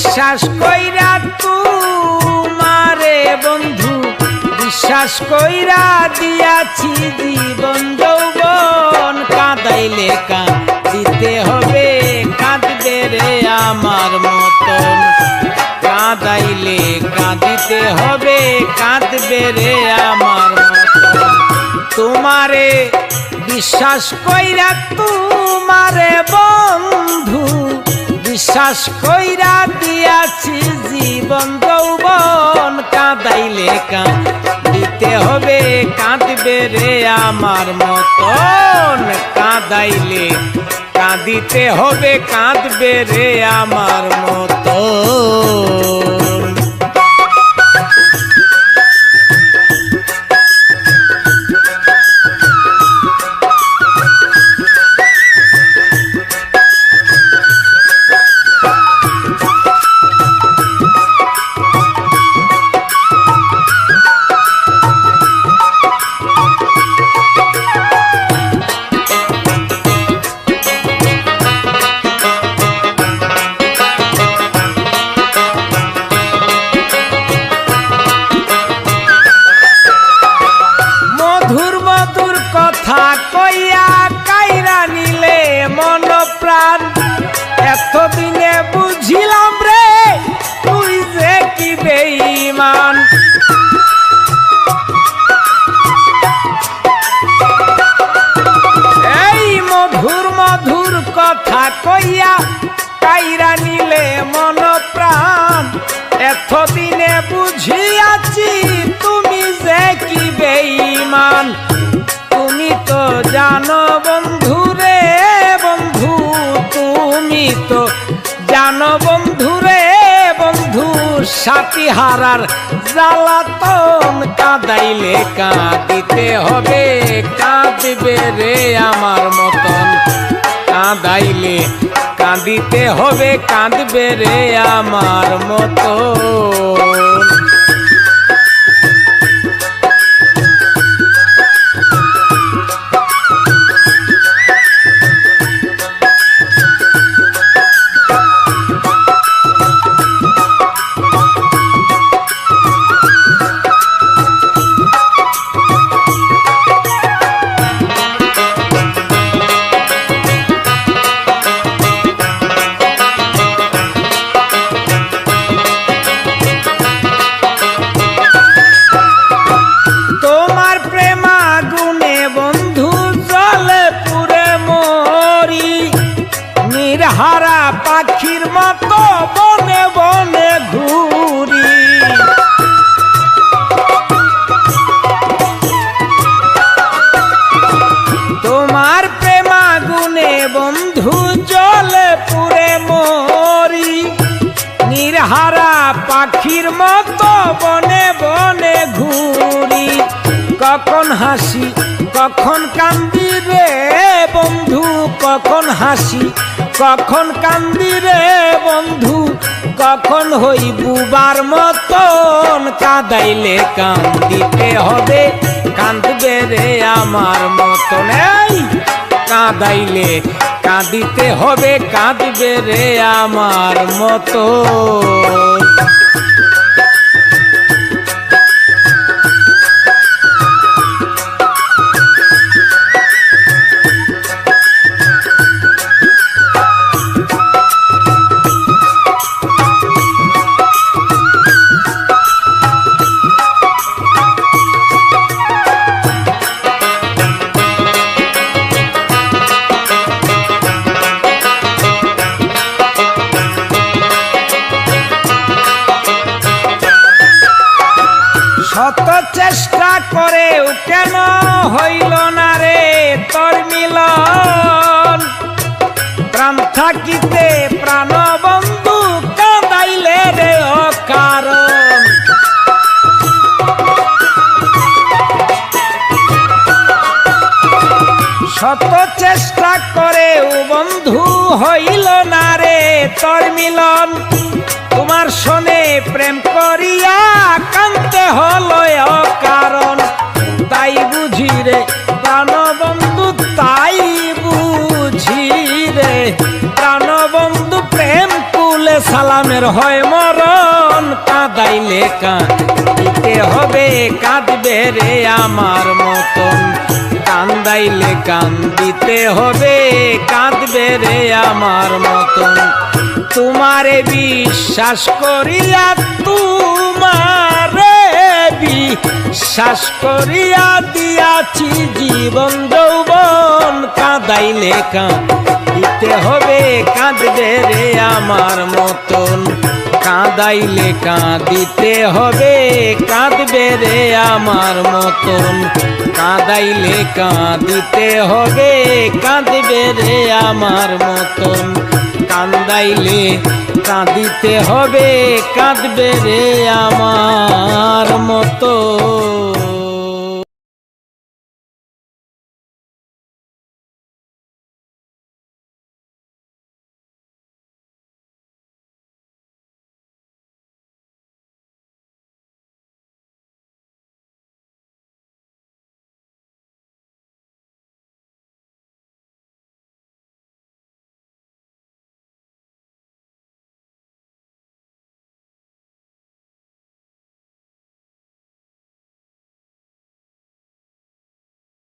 বিশ্বাস কইরা তোমারে বন্ধু বিশ্বাস কইরা দিয়াছি জীবন যৌবন কাঁদাইলে কাঁদিতে হবে কাঁদবে রে আমার মতন কাঁদাইলে কাঁদিতে হবে কাঁদবে রে আমার মতন তোমারে বিশ্বাস কইরা তোমারে বন্ধু বিশ্বাস কইরা দিয়াছি জীবন যৌবন কাঁদাইলে কাঁদিতে হবে কাঁদবে রে আমার মতন কাঁদাইলে কাঁদিতে হবে কাঁদবে রে আমার মতন কথা কইয়া কাইরা নিলে মন প্রাণ এতদিনে বুঝিলাম রে তুই যে কি বেঈমান এই মধুর মধুর কথা কইয়া কাইরা নিলে মন প্রাণ এতদিনে বুঝিয়াছি তুমি যে কি বেঈমান তুমি তো জানো বন্ধু রে বন্ধু তুমি তো জানো বন্ধু রে বন্ধু সাথী হারার জ্বালাতন কাঁদাইলে কাঁদিতে হবে কাঁদবে রে আমার মতন কাঁদাইলে কাঁদিতে হবে কাঁদবে রে আমার মতন হারা পাখির মতো বনে বনে ঘুরি তোমার প্রেমাগুনে বন্ধু জলে পুরে মরি নির্হারা পাখির মতো বনে বনে ঘুরি কখন হাসি কখন কান্দি রে বন্ধু কখন হাসি কখন কান্দি রে বন্ধু কখন হই বুবার মতন কাঁদাইলে কান্দিতে হবে কাঁদবে রে আমার মতন এই কাঁদাইলে কাঁদিতে হবে কাঁদবে রে আমার মতন শত চেষ্টা করেও কেন হইল না রে তোর মিলন প্রাণ থাকিতে প্রাণ বন্ধু কাঁদাইলে রে অকারণ শত চেষ্টা করেও বন্ধু হইল না রে তোর মিলন তোমার শোনে প্রেম করিয়া কান্তে হলো অকারণ তাই বুঝি রে প্রাণবন্ধু তাই বুঝি রে প্রাণবন্ধু প্রেম কুলে সালা গোলামের হয় মরণ, কাঁদাইলে কাঁদিতে হবে, কাঁদবে রে আমার মতন। কান্দাইলে কান্দিতে হবে, কাঁদবে রে আমার মতন। তোমারে বিশ্বাস করিয়া, তোমারে বিশ্বাস করিয়া দিয়াছি জীবন যৌবন। কাঁদাইলে কাঁদিতে হবে, কাঁদবে রে আমার মতন। কাঁদাইলে কাঁদিতে হবে, কাঁদবে রে আমার মতন। কাঁদাইলে কাঁদিতে হবে, কাঁদবে রে আমার মতন। কান্দাইলে কাঁদিতে হবে, কাঁদবে রে আমার মতো।